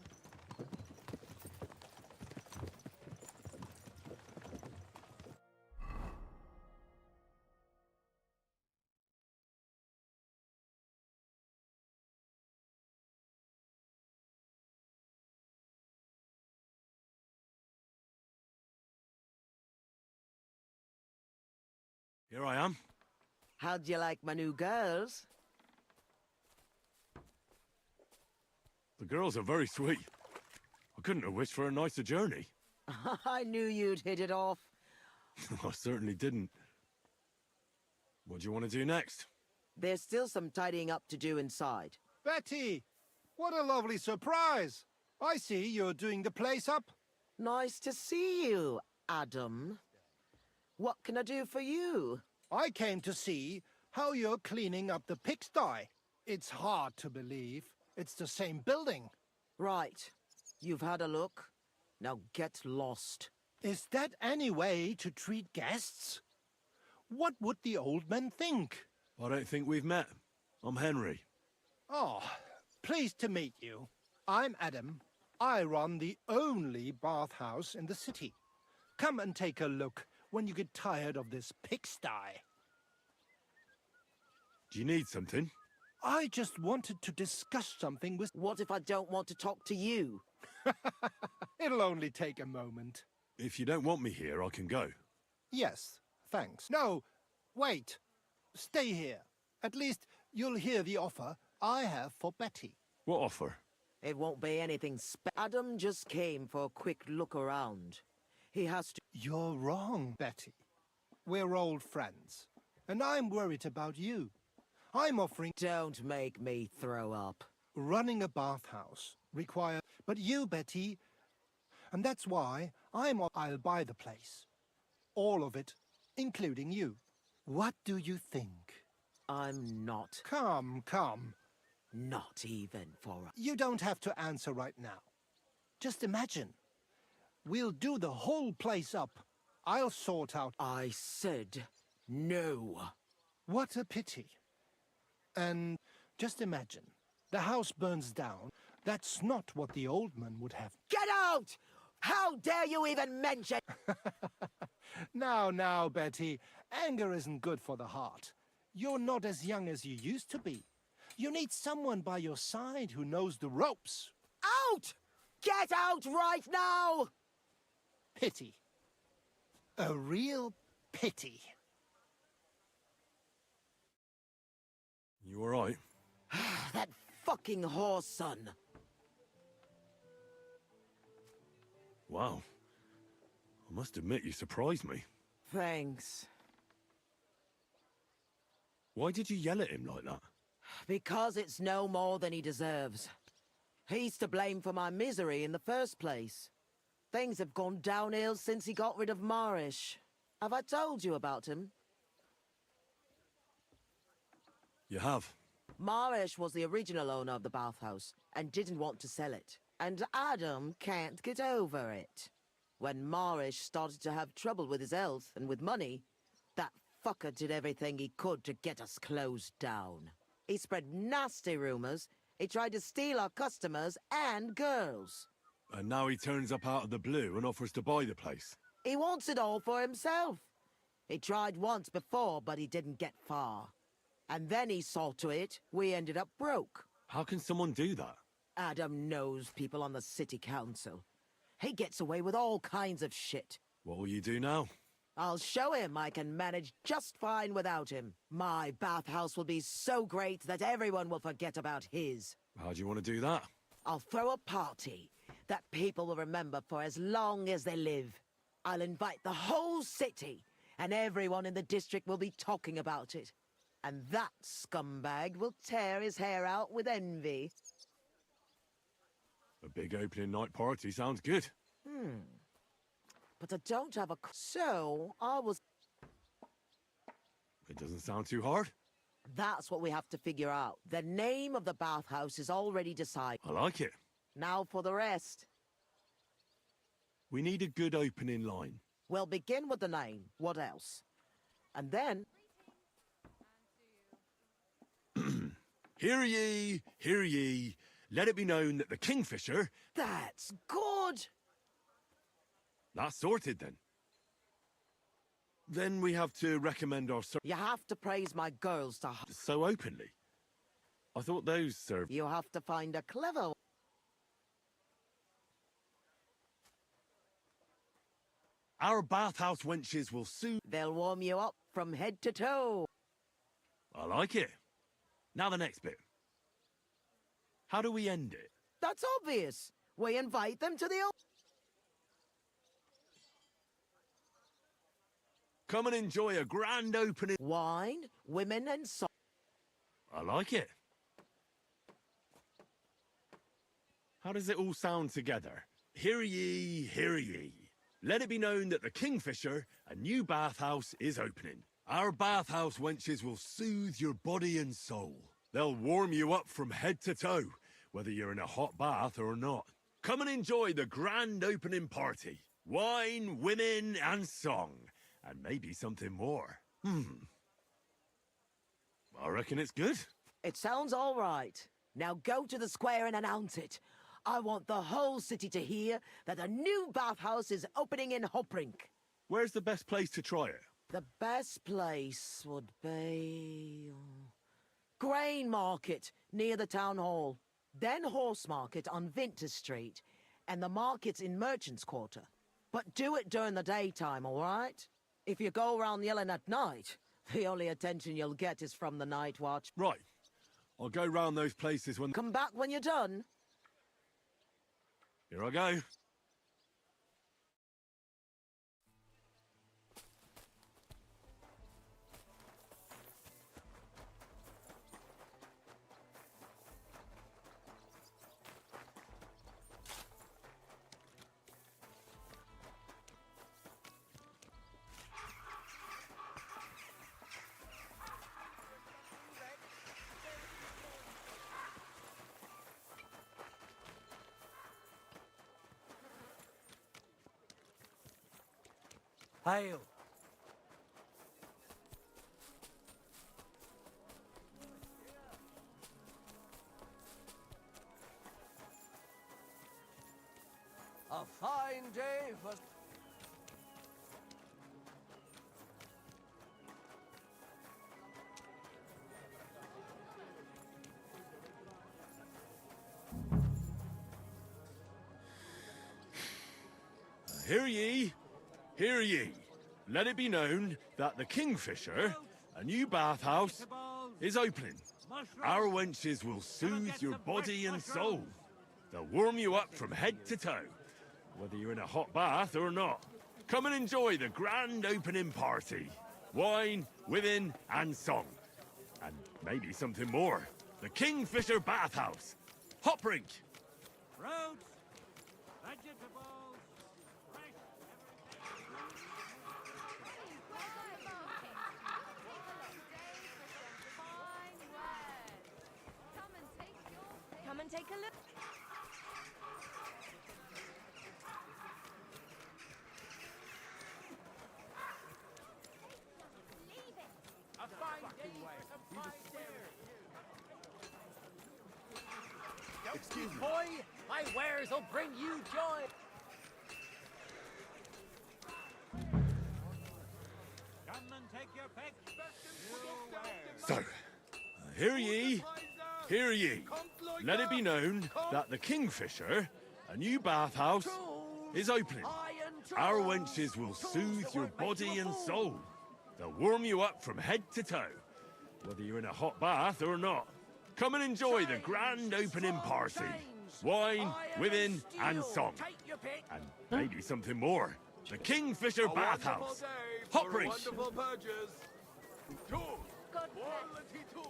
Here I am. How'd you like my new girls? The girls are very sweet. I couldn't have wished for a nicer journey. I knew you'd hit it off. I certainly didn't. What do you want to do next? There's still some tidying up to do inside. Betty! What a lovely surprise! I see you're doing the place up. Nice to see you, Adam. What can I do for you? I came to see how you're cleaning up the pigsty. It's hard to believe. It's the same building. Right. You've had a look. Now get lost. Is that any way to treat guests? What would the old man think? I don't think we've met. I'm Henry. Oh, pleased to meet you. I'm Adam. I run the only bathhouse in the city. Come and take a look when you get tired of this pigsty. Do you need something? I just wanted to discuss something with... What if I don't want to talk to you? It'll only take a moment. If you don't want me here, I can go. Yes, thanks. No, wait. Stay here. At least you'll hear the offer I have for Betty. What offer? It won't be anything Adam just came for a quick look around. He has to... You're wrong, Betty. We're old friends, and I'm worried about you. I'm offering... Don't make me throw up. Running a bathhouse requires... But you, Betty... And that's why I'll buy the place. All of it, including you. What do you think? I'm not. Come. Not even for... You don't have to answer right now. Just imagine. We'll do the whole place up. I'll sort out... I said no. What a pity. And just imagine, the house burns down. That's not what the old man would have. Get out! How dare you even mention... Now, Betty. Anger isn't good for the heart. You're not as young as you used to be. You need someone by your side who knows the ropes. Out! Get out right now! Pity. A real pity. You all right? That fucking whore son. Wow. I must admit you surprised me. Thanks. Why did you yell at him like that? Because it's no more than he deserves. He's to blame for my misery in the first place. Things have gone downhill since he got rid of Marish. Have I told you about him? You have. Marish was the original owner of the bathhouse and didn't want to sell it. And Adam can't get over it. When Marish started to have trouble with his health and with money, that fucker did everything he could to get us closed down. He spread nasty rumors. He tried to steal our customers and girls. And now he turns up out of the blue and offers to buy the place. He wants it all for himself. He tried once before, but he didn't get far. And then he saw to it we ended up broke. How can someone do that? Adam knows people on the city council. He gets away with all kinds of shit. What will you do now? I'll show him I can manage just fine without him. My bathhouse will be so great that everyone will forget about his. How do you want to do that? I'll throw a party that people will remember for as long as they live. I'll invite the whole city, and everyone in the district will be talking about it. And that scumbag will tear his hair out with envy. A big opening night party sounds good. But I don't have a... So, I was... It doesn't sound too hard. That's what we have to figure out. The name of the bathhouse is already decided. I like it. Now for the rest. We need a good opening line. We'll begin with the name. What else? And then... Hear ye, hear ye. Let it be known that the Kingfisher... That's good! That's sorted, then. Then we have to recommend our... You have to praise my girls to... So openly. I thought those served... You have to find a clever... Our bathhouse wenches will soon... They'll warm you up from head to toe. I like it. Now the next bit. How do we end it? That's obvious. We invite them to the... Come and enjoy a grand opening... Wine, women and song. I like it. How does it all sound together? Hear ye, hear ye. Let it be known that the Kingfisher, a new bathhouse, is opening. Our bathhouse wenches will soothe your body and soul. They'll warm you up from head to toe, whether you're in a hot bath or not. Come and enjoy the grand opening party. Wine, women, and song. And maybe something more. I reckon it's good. It sounds all right. Now go to the square and announce it. I want the whole city to hear that a new bathhouse is opening in Hoprink. Where's the best place to try it? The best place would be... Grain Market, near the town hall. Then Horse Market on Vinter Street. And the markets in Merchants Quarter. But do it during the daytime, all right? If you go around yelling at night, the only attention you'll get is from the night watch. Right. I'll go round those places when... Come back when you're done. Here I go. Hail! A fine day for... Hear ye, hear ye. Let it be known that the Kingfisher, a new bathhouse, is opening. Our wenches will soothe your body and soul. They'll warm you up from head to toe, whether you're in a hot bath or not. Come and enjoy the grand opening party. Wine, women, and song. And maybe something more. The Kingfisher Bathhouse. Hoprink. Fruits, vegetables, fresh Come and take a look. A fine day for some fine wares. Excuse me. Boy, my wares will bring you joy. Come and take your pick. So, hear ye, hear ye. let it be known that the Kingfisher, a new bathhouse, is opening. Our wenches will soothe your body and soul. They'll warm you up from head to toe, whether you're in a hot bath or not. Come and enjoy the grand opening party. Wine, women, and song. And maybe something more. The Kingfisher Bathhouse. Hot breach. Wonderful purchase. Two. God Quality two.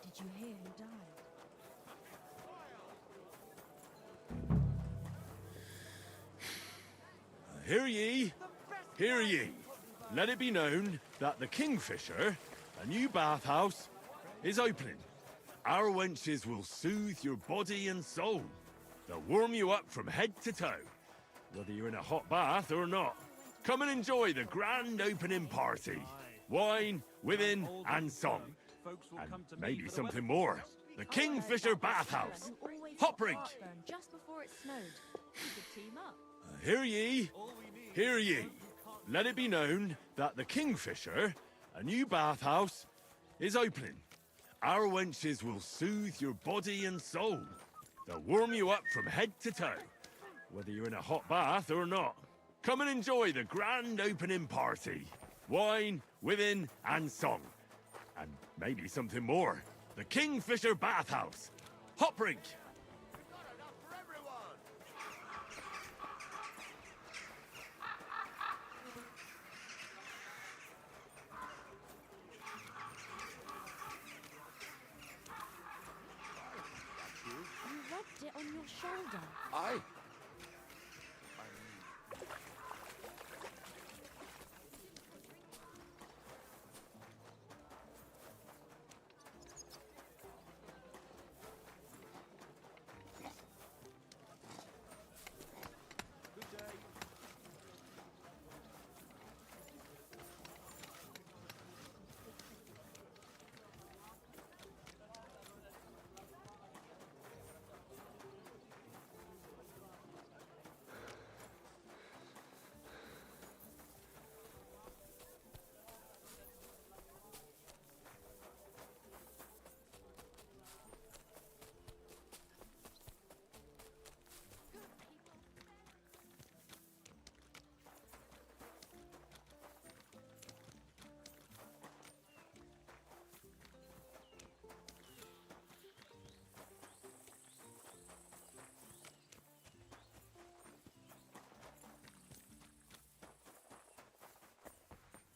Did you hear who died? Hear ye, hear ye. Let it be known that the Kingfisher, a new bathhouse, is opening. Our wenches will soothe your body and soul. They'll warm you up from head to toe, whether you're in a hot bath or not. Come and enjoy the grand opening party. Wine, women, and song. And maybe something more. The Kingfisher Bathhouse. Hot breach. Just before it snowed. We could team up. Hear ye, hear ye. Let it be known that the Kingfisher, a new bathhouse, is opening. Our wenches will soothe your body and soul. They'll warm you up from head to toe, whether you're in a hot bath or not. Come and enjoy the grand opening party. Wine, women, and song. And maybe something more. The Kingfisher Bathhouse. Hot breach. You rubbed it on your shoulder. Aye.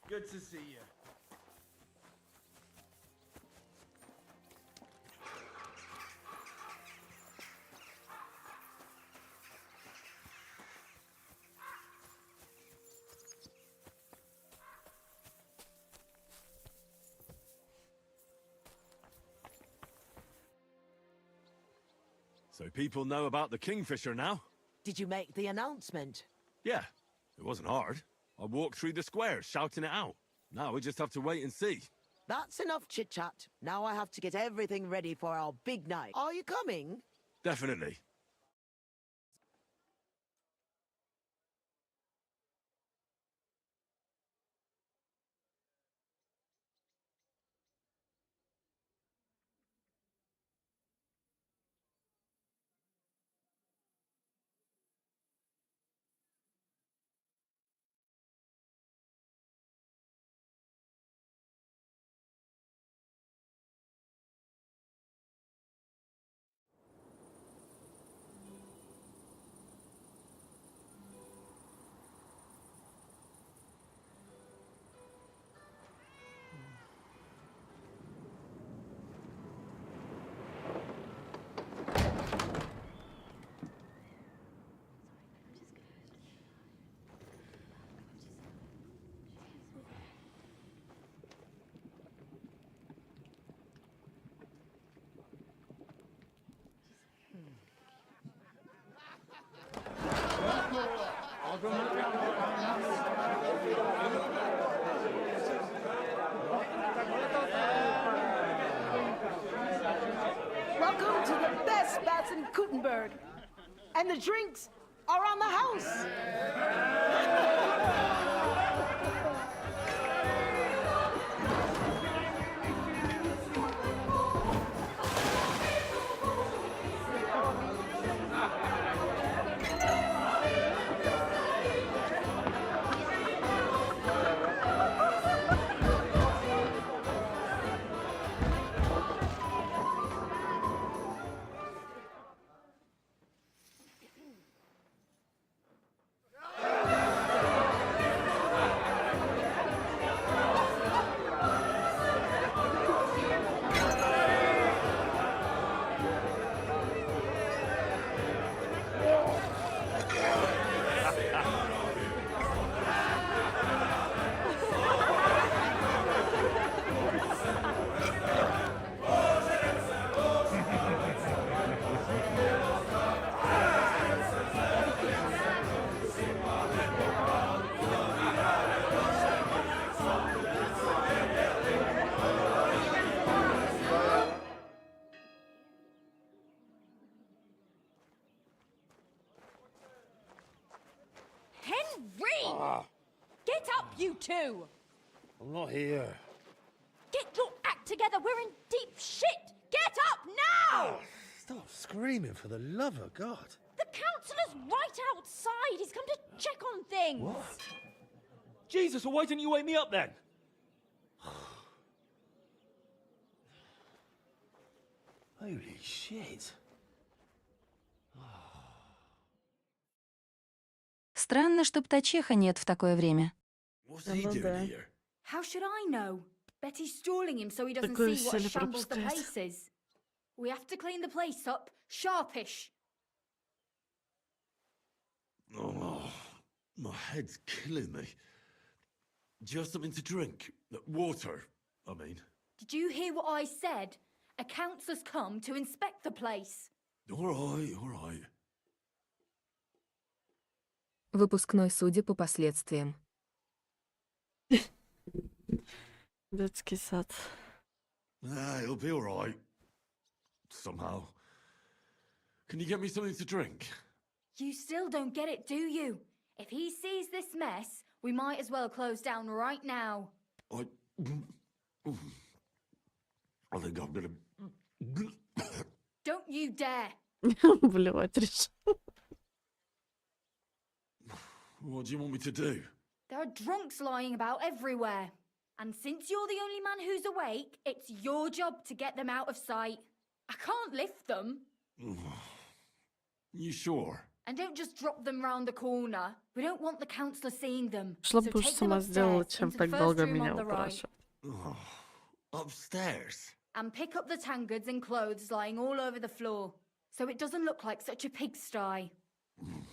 Good to see you. So people know about the Kingfisher now? Did you make the announcement? Yeah, it wasn't hard. I walked through the square shouting it out. Now we just have to wait and see. That's enough chit-chat. Now I have to get everything ready for our big night. Are you coming? Definitely. spouts in Kuttenberg. And the drinks are on the house. Get up, you two! I'm not here. Get your act together, we're in deep shit! Get up now! Stop screaming, for the love of God. The councillor's right outside. He's come to check on things. What? Jesus, well, why didn't you wake me up then? Holy shit. Странно, что птачиха нет в такое время. What's he doing here? How should I know? Betty's stalling him so he doesn't Такое see what a веселье shambles the пропускает. place is. We have to clean the place up, sharpish. Oh, my head's killing me. Do you have something to drink? Water, I mean. Did you hear what I said? A councillor's come to inspect the place. All right, all right. Выпускной судя по последствиям. Детский сад. It'll be all right. Somehow. Can you get me something to drink? You still don't get it, do you? If he sees this mess, we might as well close down right now. I think I'm gonna... Don't you dare! Блевать решил. What do you want me to do? There are drunks lying about everywhere. And since you're the only man who's awake, it's your job to get them out of sight. I can't lift them. You sure? And don't just drop them round the corner. We don't want the councillor seeing them. Шла So бы уж take them сама сделала, upstairs чем into the так first долго room меня on the right. упрашивать. Upstairs? And pick up the tankards and clothes lying all over the floor. So it doesn't look like such a pigsty. I'm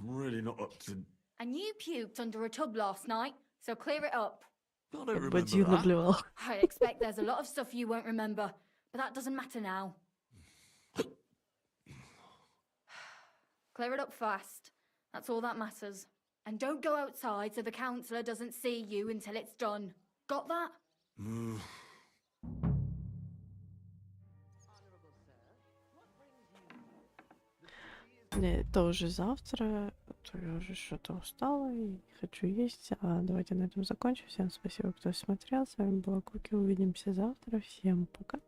really not up to... And you puked under a tub last night, so clear it up. I don't remember Бадью that. наблевал. I expect there's a lot of stuff you won't remember, but that doesn't matter now. Clear it up fast. That's all that matters. And don't go outside so the councillor doesn't see you until it's done. Got that? Не, это уже завтра, то я уже что-то устала и хочу есть. А давайте на этом закончим. Всем спасибо, кто смотрел. С вами была Куки. Увидимся завтра. Всем пока.